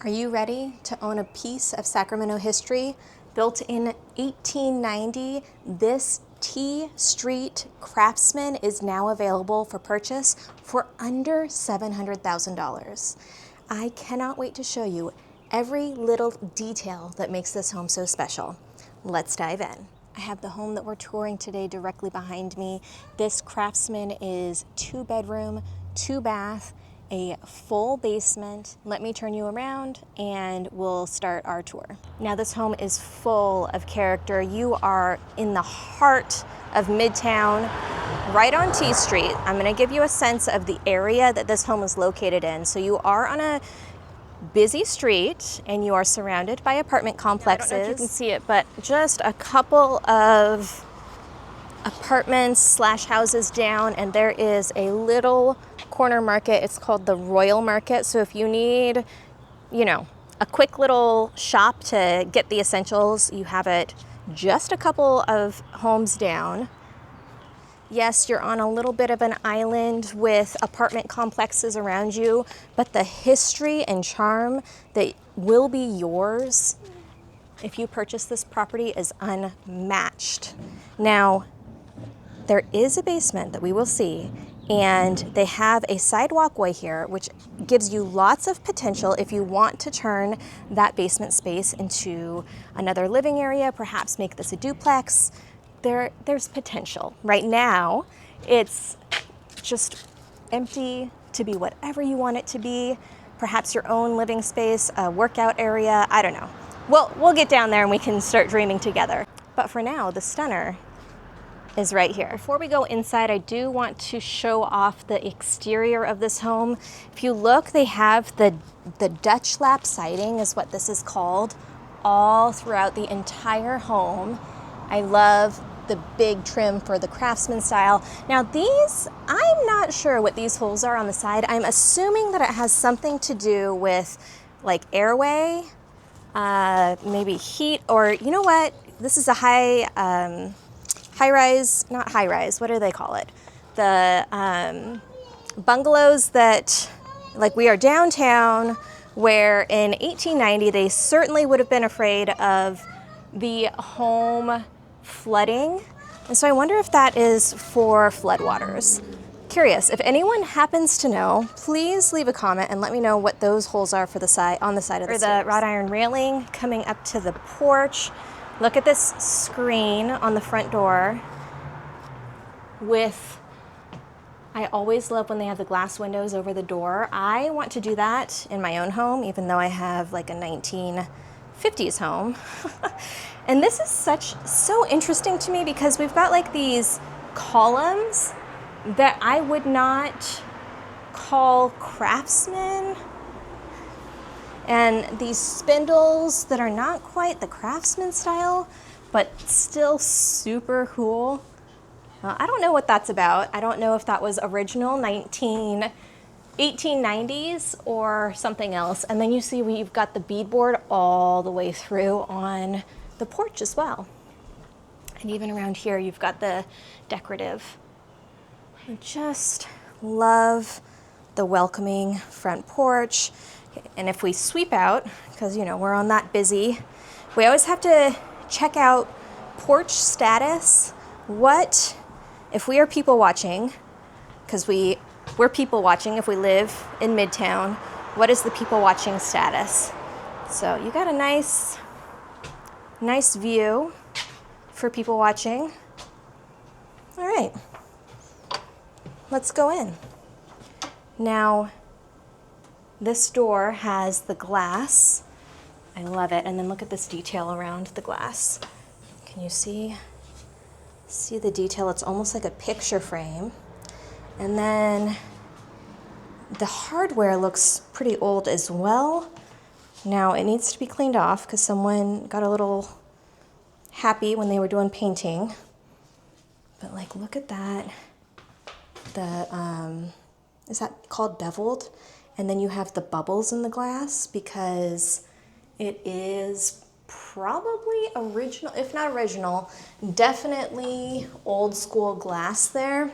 Are you ready to own a piece of Sacramento history? Built in 1890, this T Street Craftsman is now available for purchase for under $700,000. I cannot wait to show you every little detail that makes this home so special. Let's dive in. I have the home that we're touring today directly behind me. This Craftsman is 2-bedroom, 2-bath, a full basement. Let me turn you around and we'll start our tour. Now this home is full of character. You are in the heart of Midtown, right on T Street. I'm gonna give you a sense of the area that this home is located in. So you are on a busy street and you are surrounded by apartment complexes. I don't know if you can see it, but just a couple of apartments slash houses down, and there is a little corner market. It's called the Royal Market. So if you need, a quick little shop to get the essentials, you have it just a couple of homes down. Yes, you're on a little bit of an island with apartment complexes around you, but the history and charm that will be yours if you purchase this property is unmatched. Now, there is a basement that we will see, and they have a side walkway here, which gives you lots of potential if you want to turn that basement space into another living area, perhaps make this a duplex. There's potential. Right now, it's just empty to be whatever you want it to be, perhaps your own living space, a workout area, I don't know. We'll get down there and we can start dreaming together. But for now, the stunner is right here. Before we go inside, I do want to show off the exterior of this home. If you look, they have the Dutch lap siding is what this is called, all throughout the entire home. I love the big trim for the Craftsman style. Now these, I'm not sure what these holes are on the side. I'm assuming that it has something to do with like airway, maybe heat, or you know what? This is a high-rise, not high-rise, what do they call it? The bungalows that, like we are downtown, where in 1890, they certainly would have been afraid of the home flooding. And so I wonder if that is for floodwaters. Curious, if anyone happens to know, please leave a comment and let me know what those holes are for the side, on the side of the stairs. The wrought iron railing coming up to the porch. Look at this screen on the front door with, I always love when they have the glass windows over the door. I want to do that in my own home, even though I have like a 1950s home. And this is so interesting to me because we've got like these columns that I would not call Craftsman, and these spindles that are not quite the Craftsman style, but still super cool. I don't know what that's about. I don't know if that was original 1890s or something else. And then you see we've got the beadboard all the way through on the porch as well. And even around here, you've got the decorative. I just love the welcoming front porch. And if we sweep out, because we're on that busy, we always have to check out porch status. What if we are people watching, because we're people watching if we live in Midtown, what is the people watching status? So you got a nice view for people watching. All right, let's go in. Now, this door has the glass. I love it. And then look at this detail around the glass. Can you see the detail? It's almost like a picture frame. And then the hardware looks pretty old as well. Now it needs to be cleaned off because someone got a little happy when they were doing painting. But like, look at that. Is that called beveled? And then you have the bubbles in the glass because it is probably original, if not original, definitely old school glass there,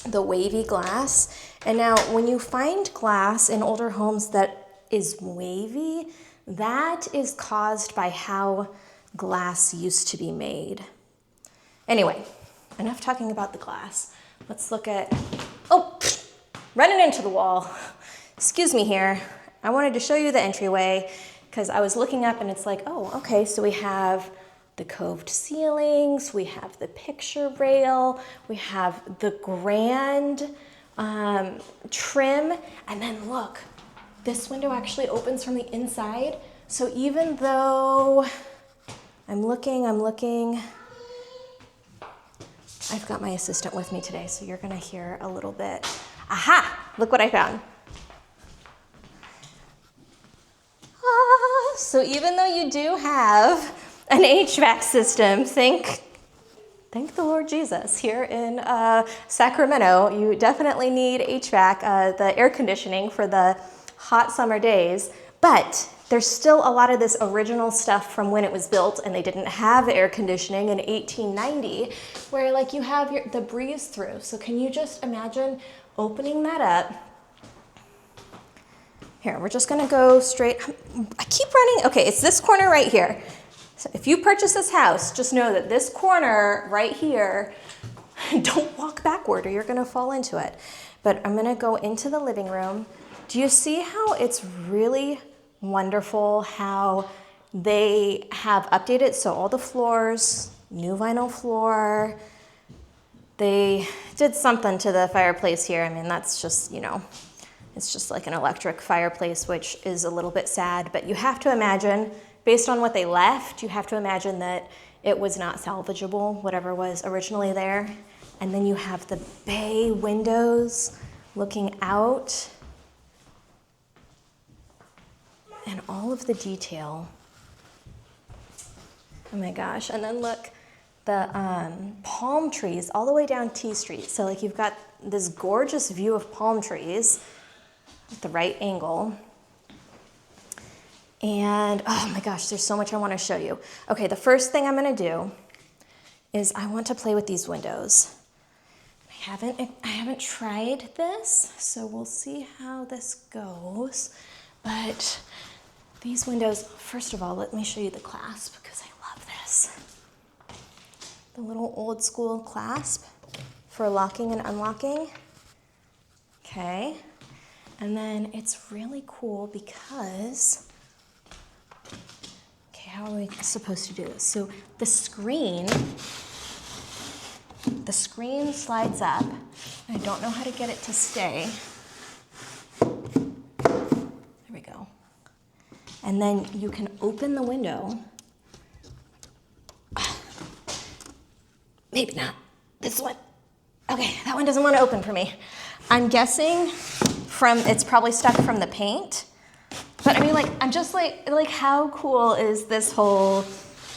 the wavy glass. And now when you find glass in older homes that is wavy, that is caused by how glass used to be made. Anyway, enough talking about the glass. Let's look at, oh, running into the wall. Excuse me here. I wanted to show you the entryway because I was looking up and it's like, oh, okay, so we have the coved ceilings, we have the picture rail, we have the grand trim, and then look, this window actually opens from the inside. So even though I'm looking, I've got my assistant with me today, so you're gonna hear a little bit. Aha, look what I found. So even though you do have an HVAC system, thank the Lord Jesus, here in Sacramento, you definitely need HVAC, the air conditioning for the hot summer days, but there's still a lot of this original stuff from when it was built and they didn't have air conditioning in 1890, where like you have the breeze through. So can you just imagine opening that up? Here, we're just gonna go straight. I keep running. Okay, it's this corner right here. So if you purchase this house, just know that this corner right here, don't walk backward or you're gonna fall into it. But I'm gonna go into the living room. Do you see how it's really wonderful how they have updated? So all the floors, new vinyl floor. They did something to the fireplace here. I mean, that's just, you know, it's just like an electric fireplace, which is a little bit sad, but you have to imagine, based on what they left, you have to imagine that it was not salvageable, whatever was originally there. And then you have the bay windows looking out and all of the detail. Oh my gosh, and then look, the palm trees all the way down T Street. So like you've got this gorgeous view of palm trees at the right angle. And oh my gosh, there's so much I want to show you. Okay, the first thing I'm going to do is I want to play with these windows. I haven't tried this, so we'll see how this goes. But these windows, first of all, let me show you the clasp because I love this. The little old school clasp for locking and unlocking. Okay. And then it's really cool because, okay, how are we supposed to do this? So the screen slides up. I don't know how to get it to stay. There we go. And then you can open the window. Maybe not. This one. Okay, that one doesn't want to open for me. I'm guessing it's probably stuck from the paint. But I mean, like, I'm just like how cool is this whole,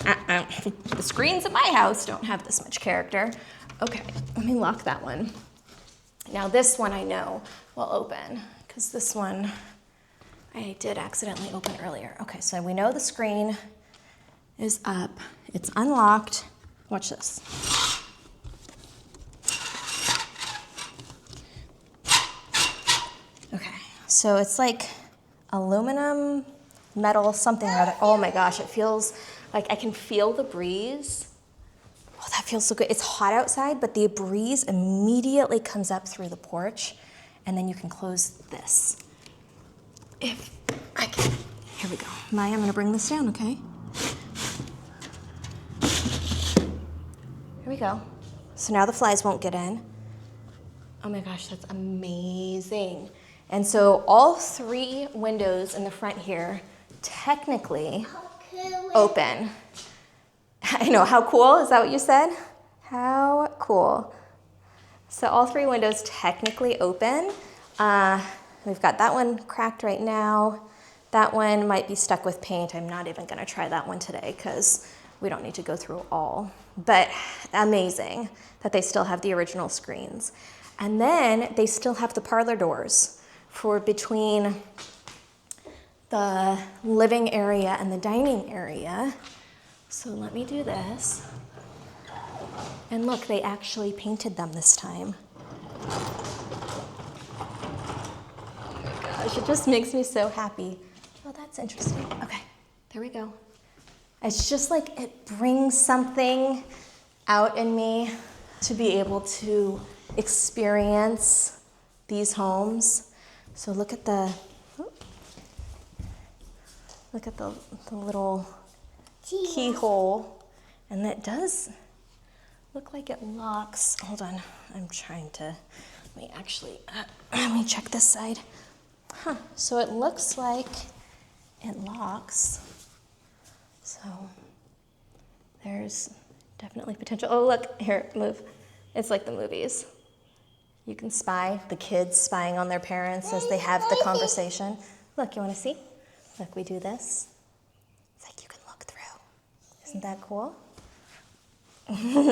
the screens at my house don't have this much character. Okay, let me lock that one. Now this one I know will open, because this one I did accidentally open earlier. Okay, so we know the screen is up, it's unlocked. Watch this. Okay, so it's like aluminum, metal, something or other. Oh my gosh, it feels like I can feel the breeze. Oh, that feels so good. It's hot outside, but the breeze immediately comes up through the porch, and then you can close this. If I can, here we go. Maya, I'm gonna bring this down, okay? Here we go. So now the flies won't get in. Oh my gosh, that's amazing. And so all 3 windows in the front here technically open. I know, how cool? Is that what you said? How cool. So all 3 windows technically open. We've got that one cracked right now. That one might be stuck with paint. I'm not even gonna try that one today because we don't need to go through all. But amazing that they still have the original screens. And then they still have the parlor doors for between the living area and the dining area. So let me do this. And look, they actually painted them this time. Oh my gosh, it just makes me so happy. Oh, that's interesting. Okay, there we go. It's just like it brings something out in me to be able to experience these homes. So look at the little keyhole, and it does look like it locks. Hold on, I'm trying to, let me check this side. So it looks like it locks. So there's definitely potential. Oh, look, here, move. It's like the movies. You can spy, the kids spying on their parents as they have the conversation. Look, you want to see? Look, we do this. It's like you can look through. Isn't that cool?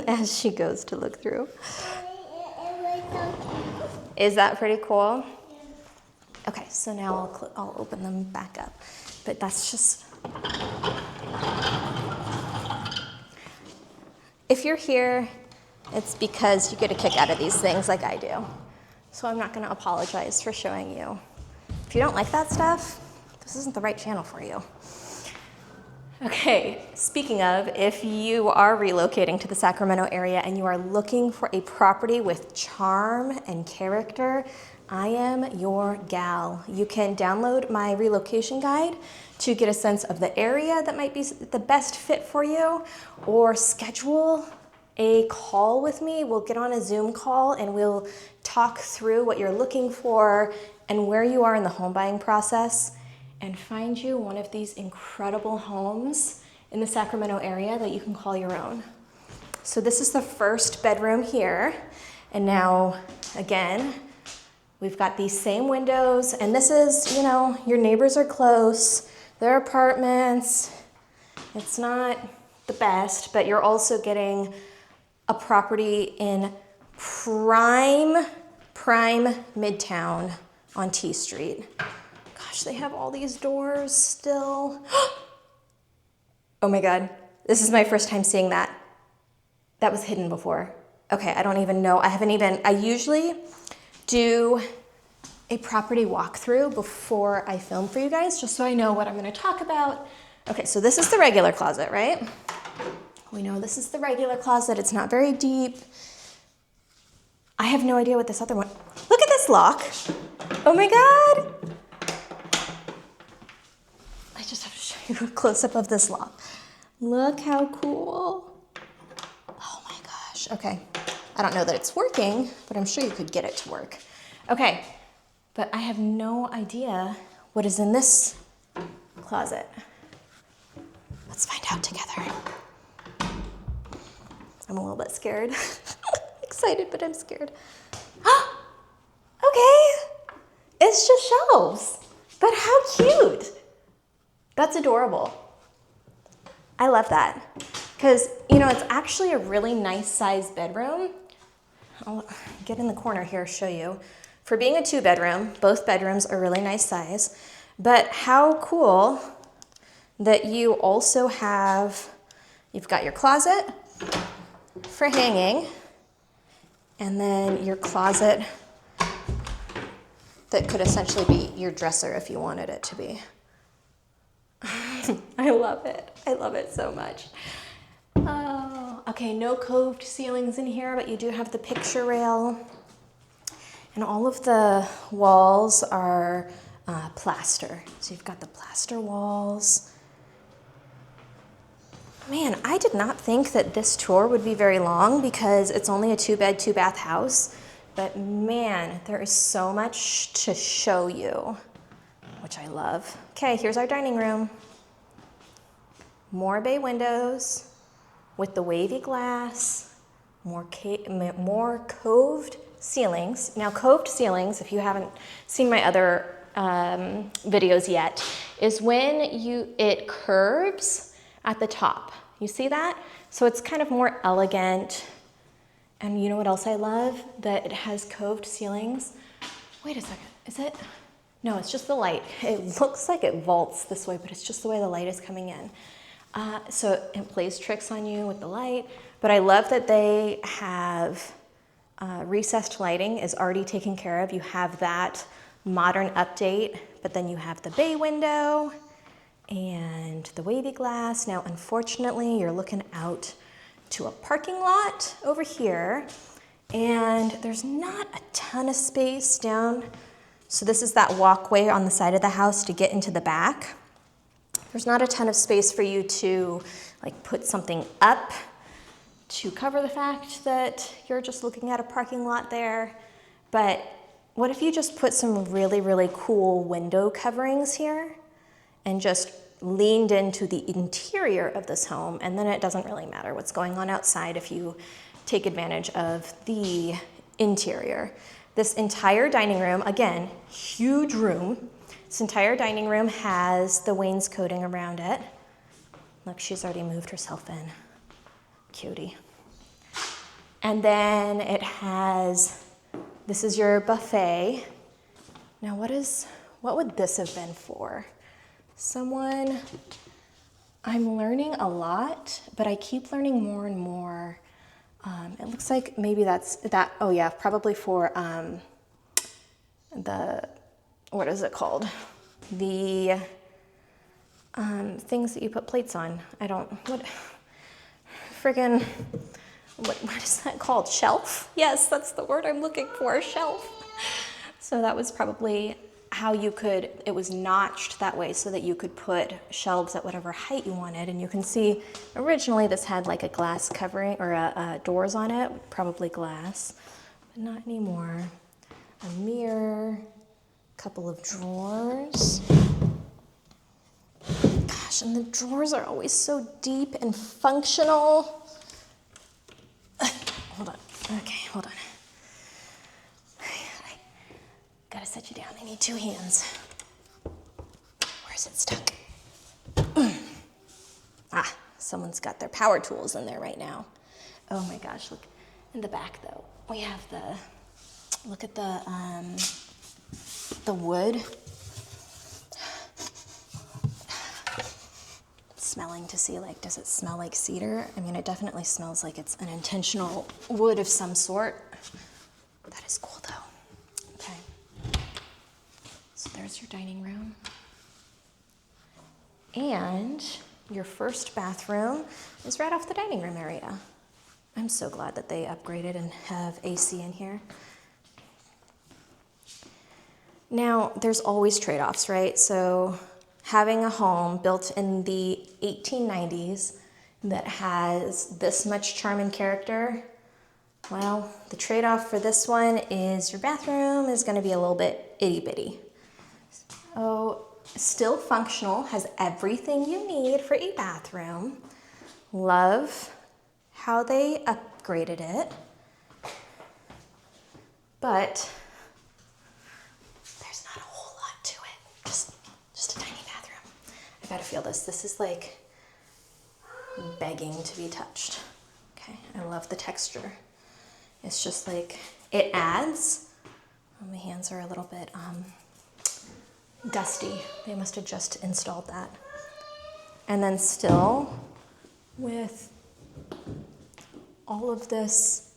As she goes to look through. Is that pretty cool? Okay, so now I'll open them back up. But that's just... If you're here, it's because you get a kick out of these things like I do. So I'm not going to apologize for showing you. If you don't like that stuff, this isn't the right channel for you. Okay, speaking of, if you are relocating to the Sacramento area and you are looking for a property with charm and character, I am your gal. You can download my relocation guide to get a sense of the area that might be the best fit for you, or schedule a call with me. We'll get on a Zoom call and we'll talk through what you're looking for and where you are in the home buying process, and find you one of these incredible homes in the Sacramento area that you can call your own. So this is the first bedroom here. And now, again, we've got these same windows, and this is, you know, your neighbors are close, they're apartments. It's not the best, but you're also getting a property in prime Midtown on T Street. Gosh, they have all these doors still. Oh my God, this is my first time seeing that. That was hidden before. Okay, I don't even know. I usually do a property walkthrough before I film for you guys, just so I know what I'm gonna talk about. Okay, so this is the regular closet, right? We know this is the regular closet. It's not very deep. I have no idea what this other one, look at this lock. Oh my God. I just have to show you a close-up of this lock. Look how cool. Oh my gosh, okay. I don't know that it's working, but I'm sure you could get it to work. Okay, but I have no idea what is in this closet. Let's find out together. I'm a little bit scared. Excited, but I'm scared. Okay, it's just shelves, but how cute. That's adorable. I love that. Because, you know, it's actually a really nice sized bedroom. I'll get in the corner here, show you. For being a 2-bedroom, both bedrooms are really nice size. But how cool that you also have, you've got your closet for hanging, and then your closet that could essentially be your dresser if you wanted it to be. I love it. I love it so much. Oh, okay, no coved ceilings in here, but you do have the picture rail. And all of the walls are plaster. So you've got the plaster walls. Man, I did not think that this tour would be very long because it's only a 2-bed, 2-bath house. But man, there is so much to show you, which I love. Okay, here's our dining room. More bay windows with the wavy glass, more coved ceilings. Now, coved ceilings, if you haven't seen my other videos yet, is when it curves at the top. You see that? So it's kind of more elegant. And you know what else I love? That it has coved ceilings. Wait a second, is it? No, it's just the light. It looks like it vaults this way, but it's just the way the light is coming in. So it plays tricks on you with the light, but I love that they have recessed lighting is already taken care of. You have that modern update, but then you have the bay window and the wavy glass. Now, unfortunately, you're looking out to a parking lot over here, and there's not a ton of space down. So this is that walkway on the side of the house to get into the back. There's not a ton of space for you to like put something up to cover the fact that you're just looking at a parking lot there. But what if you just put some really, really cool window coverings here and just leaned into the interior of this home, and then it doesn't really matter what's going on outside if you take advantage of the interior. This entire dining room, again, huge room. This entire dining room has the wainscoting around it. Look, she's already moved herself in. Cutie. And then it has, this is your buffet. Now what would this have been for? Someone, I'm learning a lot, but I keep learning more and more. It looks like maybe that's that, oh yeah, probably for what is it called? The things that you put plates on. What is that called? Shelf? Yes, that's the word I'm looking for, shelf. So that was probably how it was notched that way so that you could put shelves at whatever height you wanted. And you can see originally this had like a glass covering or doors on it, probably glass, but not anymore. A mirror, a couple of drawers. Gosh, and the drawers are always so deep and functional. Hold on, okay, hold on. Gotta set you down, I need 2 hands. Where's it stuck? Someone's got their power tools in there right now. Oh my gosh, look in the back though. We have look at the wood. Smelling to see like, does it smell like cedar? I mean, it definitely smells like it's an intentional wood of some sort. That is cool though. So there's your dining room. And your first bathroom is right off the dining room area. I'm so glad that they upgraded and have AC in here. Now, there's always trade-offs, right? So having a home built in the 1890s that has this much charm and character, well, the trade-off for this one is your bathroom is gonna be a little bit itty-bitty. Oh, still functional, has everything you need for a bathroom. Love how they upgraded it. But there's not a whole lot to it. Just a tiny bathroom. I gotta feel this. This is like begging to be touched. Okay, I love the texture. It's just like, it adds, oh, my hands are a little bit, dusty. They must have just installed that. And then still with all of this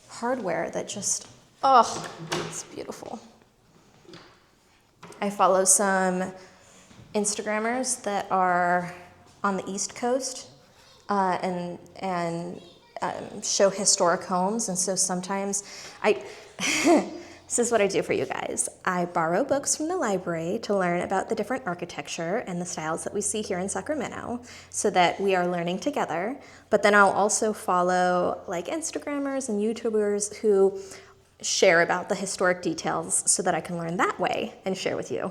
hardware that just, oh, it's beautiful. I follow some Instagrammers that are on the East Coast and show historic homes. And so sometimes this is what I do for you guys. I borrow books from the library to learn about the different architecture and the styles that we see here in Sacramento so that we are learning together. But then I'll also follow like Instagrammers and YouTubers who share about the historic details so that I can learn that way and share with you.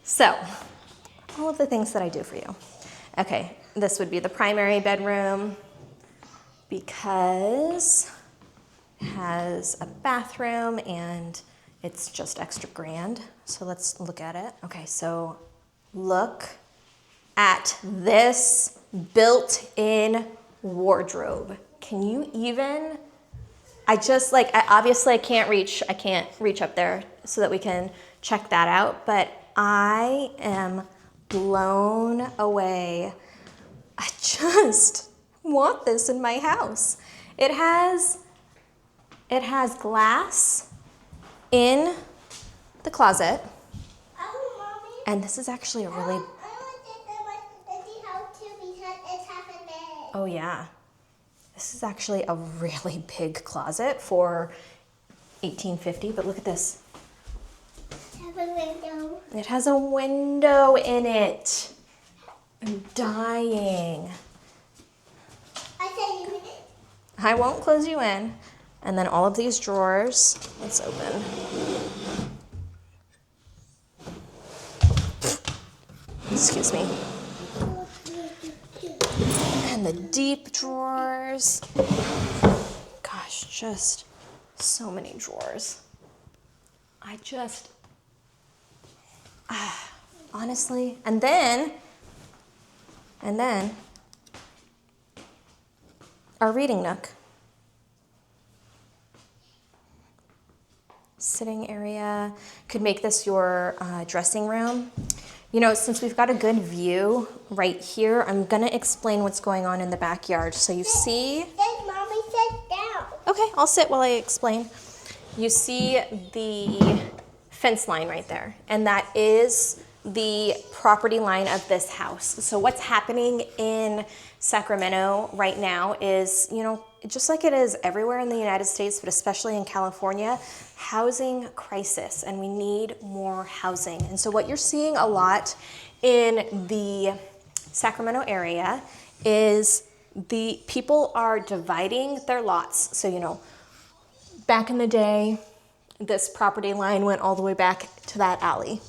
So, all of the things that I do for you. Okay, this would be the primary bedroom because has a bathroom and it's just extra grand. So let's look at it. Okay, so look at this built-in wardrobe. Can you even, obviously I can't reach up there so that we can check that out, but I am blown away. I just want this in my house. It has glass in the closet. Oh, Mommy. And this is actually a really... I want to see how too because it's half a bed. Oh yeah. This is actually a really big closet for 1850, but look at this. Have a window. It has a window in it. I'm dying. I said you. I won't close you in. And then all of these drawers, let's open. Excuse me. And the deep drawers. Gosh, just so many drawers. Honestly, and then our reading nook. Sitting area. Could make this your dressing room. You know, since we've got a good view right here, I'm gonna explain what's going on in the backyard. So you see... Mommy, sit down. Okay, I'll sit while I explain. You see the fence line right there, and that is the property line of this house. So what's happening in Sacramento right now is, you know, just like it is everywhere in the United States, but especially in California, housing crisis, and we need more housing. And so what you're seeing a lot in the Sacramento area is the people are dividing their lots. So, you know, back in the day, this property line went all the way back to that alley.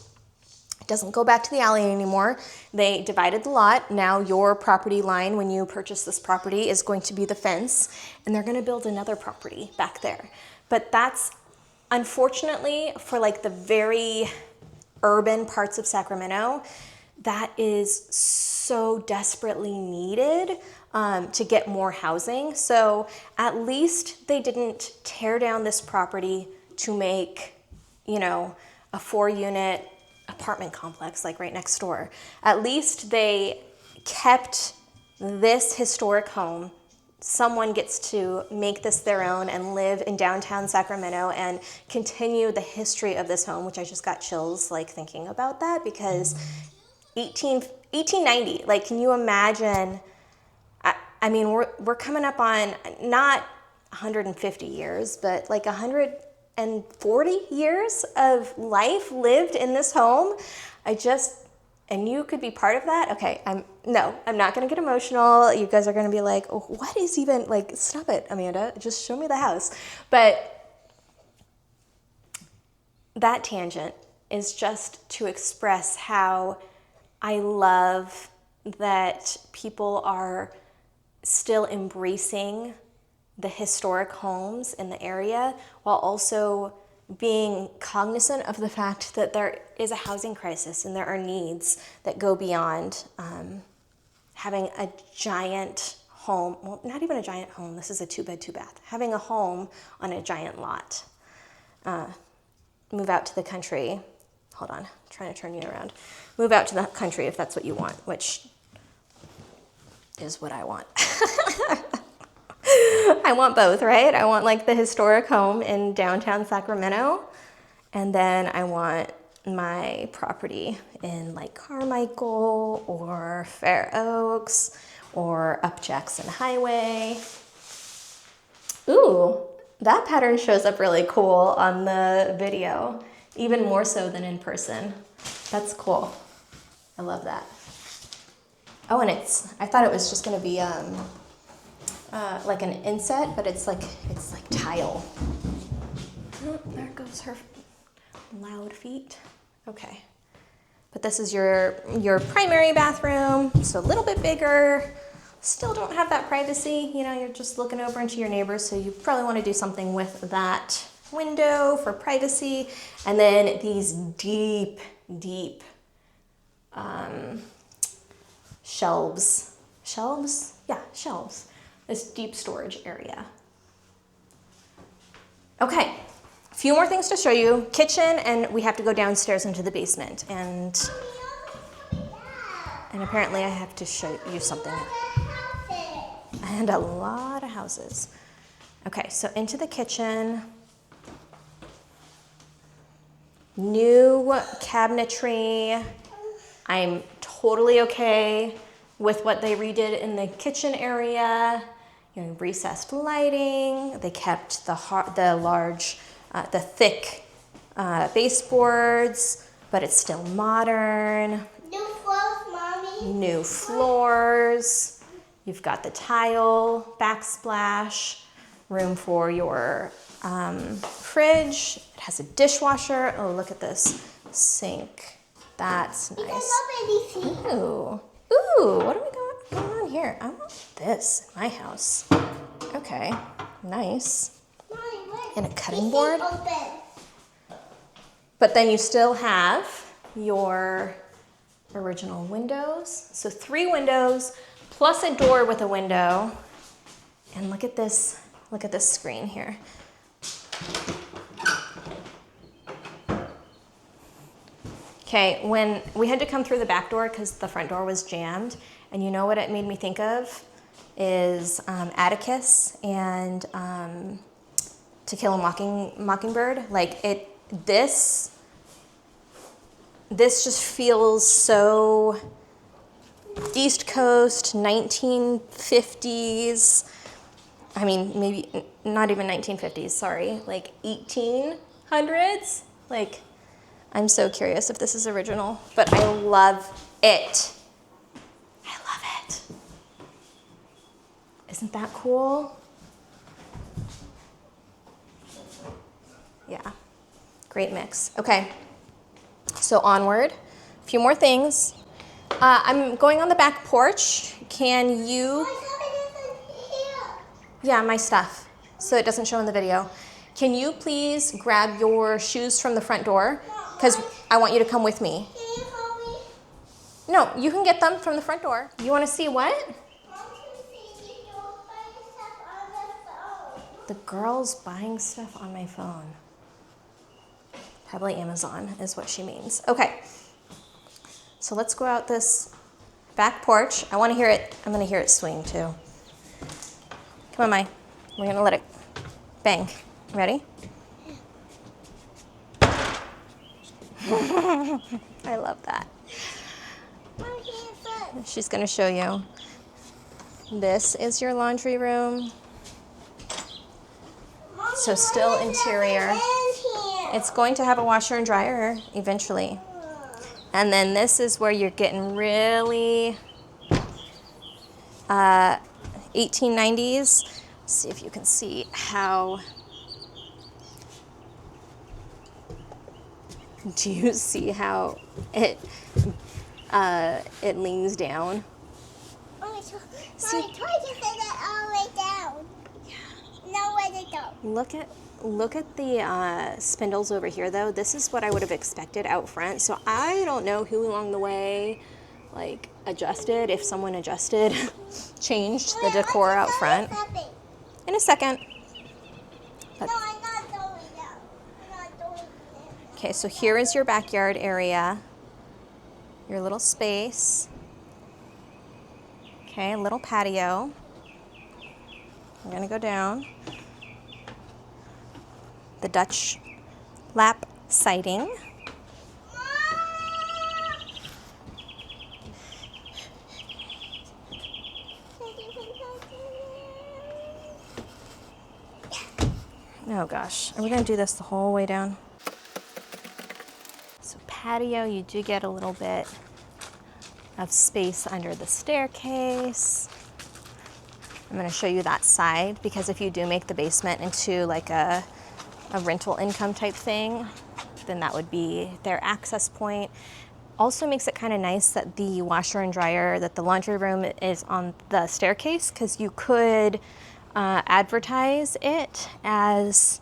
It doesn't go back to the alley anymore. They divided the lot. Now your property line, when you purchase this property, is going to be the fence, and they're gonna build another property back there. But that's, unfortunately, for like the very urban parts of Sacramento, that is so desperately needed to get more housing. So at least they didn't tear down this property to make, you know, a 4-unit apartment complex like right next door. At least they kept this historic home. Someone gets to make this their own and live in downtown Sacramento and continue the history of this home, which I just got chills like thinking about that, because 1890, like, can you imagine? I mean, we're coming up on not 150 years, but like 140 years of life lived in this home. And you could be part of that. Okay, I'm not gonna get emotional. You guys are gonna be like, oh, what is even, like, stop it, Amanda, just show me the house. But that tangent is just to express how I love that people are still embracing the historic homes in the area while also being cognizant of the fact that there is a housing crisis and there are needs that go beyond having a giant home. Well, not even a giant home. This is a 2-bed, 2-bath. Having a home on a giant lot. Move out to the country. Hold on, I'm trying to turn you around. Move out to the country if that's what you want, which is what I want. I want both, right? I want like the historic home in downtown Sacramento, and then I want my property in like Carmichael or Fair Oaks or up Jackson Highway. Ooh, that pattern shows up really cool on the video, even more so than in person. That's cool. I love that. Oh, and I thought it was just gonna be like an inset, but it's like tile. Oh, there goes her loud feet. Okay, but this is your primary bathroom, so a little bit bigger. Still don't have that privacy. You know, you're just looking over into your neighbors, so you probably want to do something with that window for privacy. And then these deep shelves. Yeah, shelves. This deep storage area. Okay, a few more things to show you. Kitchen, and we have to go downstairs into the basement. And apparently I have to show you something. And a lot of houses. Okay, so into the kitchen. New cabinetry. I'm totally okay with what they redid in the kitchen area. You know, recessed lighting. They kept the large, the thick baseboards, but it's still modern. New floors, Mommy. New floors. You've got the tile backsplash, room for your fridge. It has a dishwasher. Oh, look at this sink. That's nice. Ooh, ooh, what do we got going on here? I want this in my house. Okay, nice. Mommy, And a cutting board. Open. But then you still have your original windows. So 3 windows plus a door with a window. And look at this screen here. Okay, when we had to come through the back door because the front door was jammed, and you know what it made me think of is Atticus and To Kill a Mockingbird. Like this just feels so East Coast, 1950s. I mean, maybe not even 1950s, sorry, like 1800s. Like, I'm so curious if this is original, but I love it. I love it. Isn't that cool? Yeah, great mix. Okay, so onward. A few more things. I'm going on the back porch. Can you? Yeah, my stuff, so it doesn't show in the video. Can you please grab your shoes from the front door? Because I want you to come with me. Can you help me? No, you can get them from the front door. You want to see what? The girl's buying stuff on my phone. Probably Amazon is what she means. Okay, so let's go out this back porch. I want to hear it. I'm going to hear it swing too. Come on, Mai. We're going to let it bang. Ready? I love that. She's going to show you. This is your laundry room. So still interior. It's going to have a washer and dryer eventually. And then this is where you're getting really 1890s. Let's see if you can see how. Do you see how it leans down? See, I tried to set it all the way down. Yeah. Nowhere to go. Look at the spindles over here, though. This is what I would have expected out front. So I don't know who along the way, like, adjusted, if someone adjusted, changed the decor out front. In a second. But, no, I'm not going down. I'm not going down. Okay, so here is your backyard area. Your little space. Okay, a little patio. I'm gonna go down. The Dutch lap siding. Oh gosh, are we gonna do this the whole way down? So patio, you do get a little bit of space under the staircase. I'm gonna show you that side because if you do make the basement into like a rental income type thing, then that would be their access point. Also makes it kind of nice that the washer and dryer, that the laundry room is on the staircase, because you could advertise it as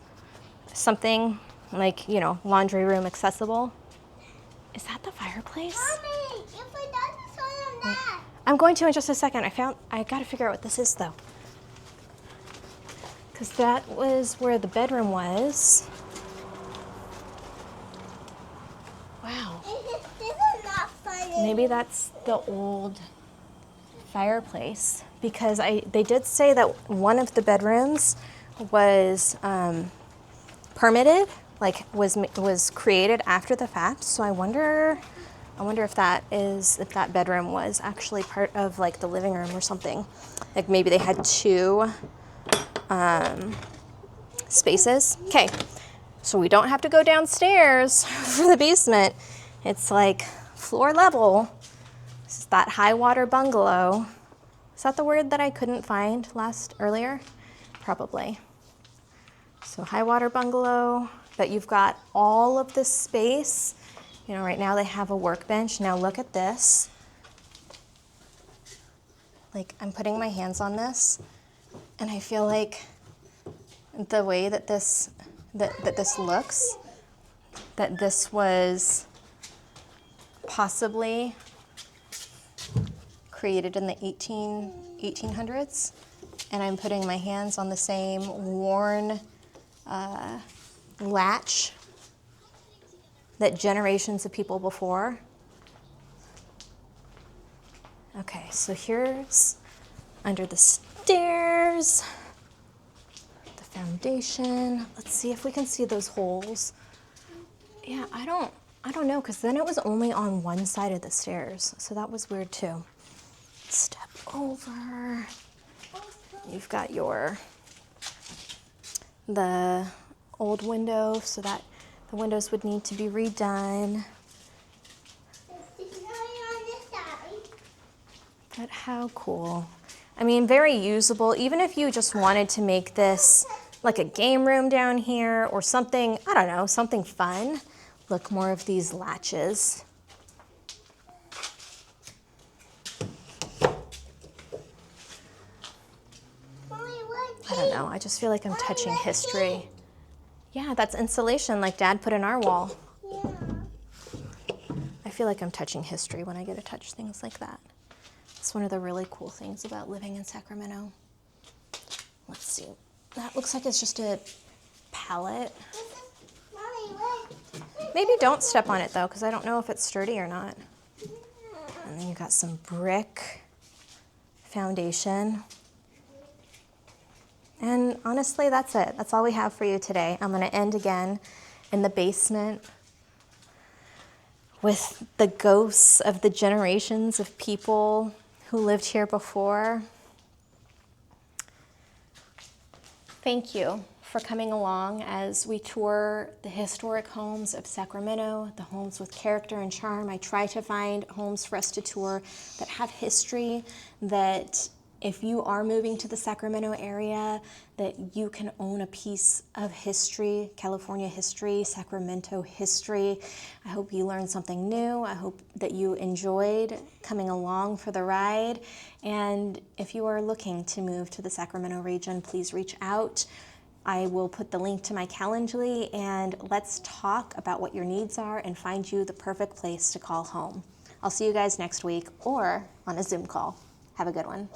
something like, you know, laundry room accessible. Is that the fireplace? Mommy, if I don't show them that. I'm going to in just a second. I gotta figure out what this is though. Because that was where the bedroom was. Wow. This is not funny. Maybe that's the old fireplace, because they did say that one of the bedrooms was permitted, like was created after the fact. So I wonder if that bedroom was actually part of like the living room or something. Like maybe they had two spaces. Okay, so we don't have to go downstairs for the basement. It's like floor level. This is that high water bungalow. Is that the word that I couldn't find earlier? Probably. So high water bungalow, but you've got all of this space. You know, right now they have a workbench. Now look at this. Like, I'm putting my hands on this, and I feel like the way that this looks, that this was possibly created in the 1800s, and I'm putting my hands on the same worn latch that generations of people before. Okay, so here's under the stairs, the foundation. Let's see if we can see those holes. Yeah, I don't know, because then it was only on one side of the stairs, so that was weird too. Step over. You've got the old window, so that the windows would need to be redone. But how cool. I mean, very usable. Even if you just wanted to make this like a game room down here or something, I don't know, something fun. Look, more of these latches. I don't know, I just feel like I'm touching history. Yeah, that's insulation like Dad put in our wall. Yeah. I feel like I'm touching history when I get to touch things like that. It's one of the really cool things about living in Sacramento. Let's see. That looks like it's just a pallet. Maybe don't step on it though, because I don't know if it's sturdy or not. And then you got some brick foundation. And honestly, that's it. That's all we have for you today. I'm going to end again in the basement with the ghosts of the generations of people who lived here before. Thank you for coming along as we tour the historic homes of Sacramento, the homes with character and charm. I try to find homes for us to tour that have history, that if you are moving to the Sacramento area, that you can own a piece of history, California history, Sacramento history. I hope you learned something new. I hope that you enjoyed coming along for the ride. And if you are looking to move to the Sacramento region, please reach out. I will put the link to my Calendly, and let's talk about what your needs are and find you the perfect place to call home. I'll see you guys next week or on a Zoom call. Have a good one.